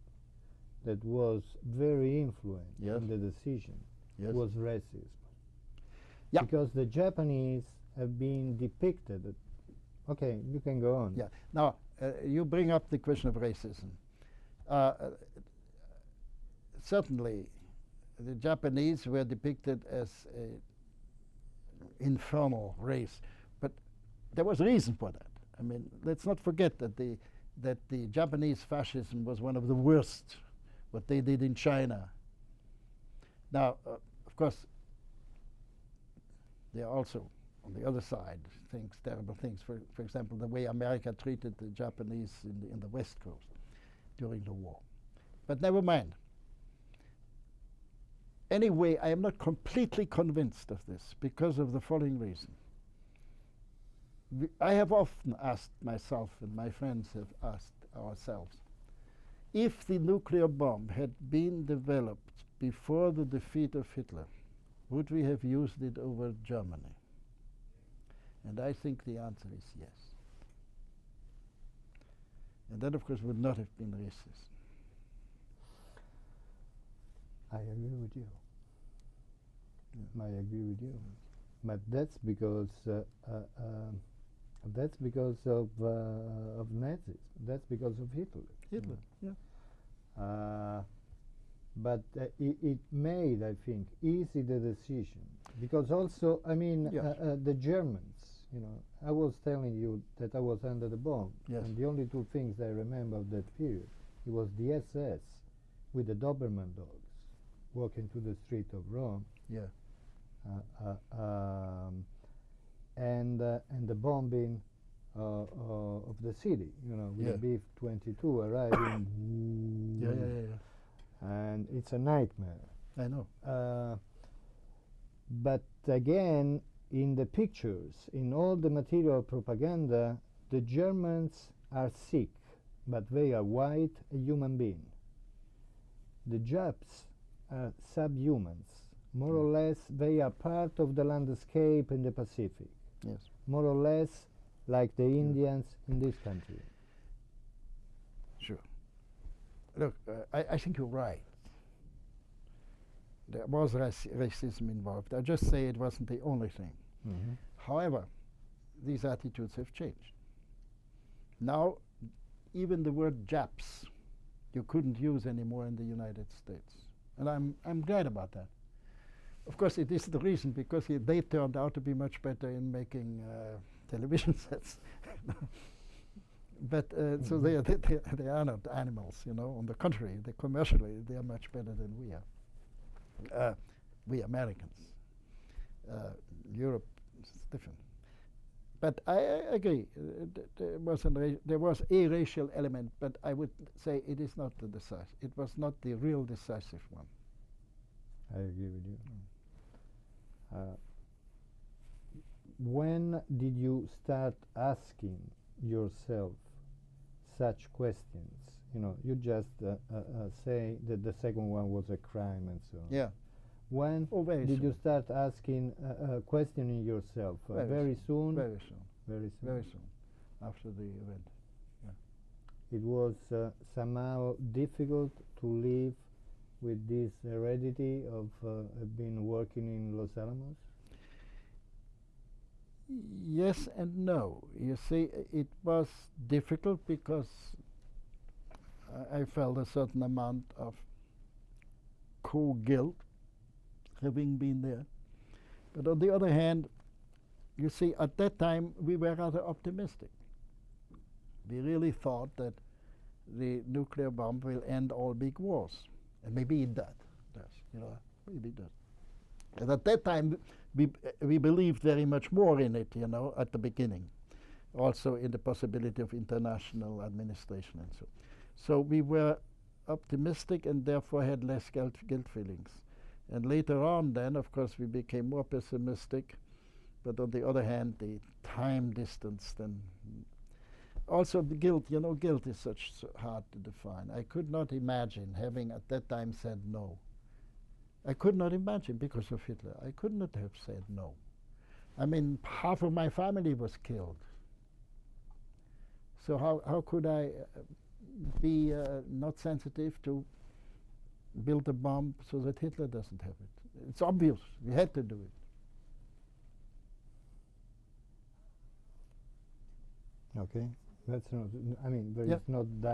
that was very influential, yes, in the decision, yes, was racism. Yeah. Because the Japanese have been depicted. Okay, you can go on. Yeah. Now, you bring up the question of racism. Certainly, the Japanese were depicted as an infernal race, but there was a reason for that. I mean, let's not forget that the Japanese fascism was one of the worst, what they did in China. Now, of course, there are also, on the other side, terrible things. For example, the way America treated the Japanese in the West Coast during the war. But never mind. Anyway, I am not completely convinced of this because of the following reason. I have often asked myself, and my friends have asked ourselves, if the nuclear bomb had been developed before the defeat of Hitler, would we have used it over Germany? And I think the answer is yes. And that, of course, would not have been racist. I agree with you. I agree with you. But that's because of Nazis. That's because of Hitler. Hitler, yeah. But it made, I think, easy the decision. Because also, I mean, Yes. The Germans, you know, I was telling you that I was under the bomb. Yes. And the only two things I remember of that period, it was the SS with the Doberman dogs walking to the street of Rome. Yeah. And the bombing of the city, you know, with Yeah. the B-22 arriving. Yeah. And it's a nightmare. I know. But again, in the pictures, in all the material propaganda, the Germans are sick, but they are white, a human being. The Japs are subhumans. More or less, they are part of the landscape in the Pacific. Yes. More or less like the Indians in this country. Sure. Look, I think you're right. There was racism involved. I just say it wasn't the only thing. Mm-hmm. However, these attitudes have changed. Now, even the word Japs, you couldn't use anymore in the United States. And I'm glad about that. Of course, it is the reason because they turned out to be much better in making television sets. But so they are not animals, you know. On the contrary, commercially they are much better than we are. We Americans. Europe is different. But I agree. There was a racial element, but I would say it is not the decisive. It was not the real decisive one. I agree with you. When did you start asking yourself such questions? You know, you just say that the second one was a crime and so on. Yeah. When did you start asking, questioning yourself? Very soon? Very soon. Very soon. Very soon, after the event. Yeah. It was somehow difficult to live with this heredity of being working in Los Alamos? Yes and no. You see, it was difficult because I felt a certain amount of co-guilt having been there. But on the other hand, you see, at that time we were rather optimistic. We really thought that the nuclear bomb will end all big wars. And maybe it does, you know, maybe it does. And at that time, we believed very much more in it, you know, at the beginning. Also in the possibility of international administration and so. So we were optimistic and therefore had less guilt feelings. And later on then, of course, we became more pessimistic. But on the other hand, the time distance then. Also the guilt, you know, guilt is so hard to define. I could not imagine having at that time said no. I could not imagine because of Hitler. I could not have said no. I mean, half of my family was killed. So how could I be not sensitive to build a bomb so that Hitler doesn't have it? It's obvious. We had to do it. Okay. That's not. I mean, there Yep. is not that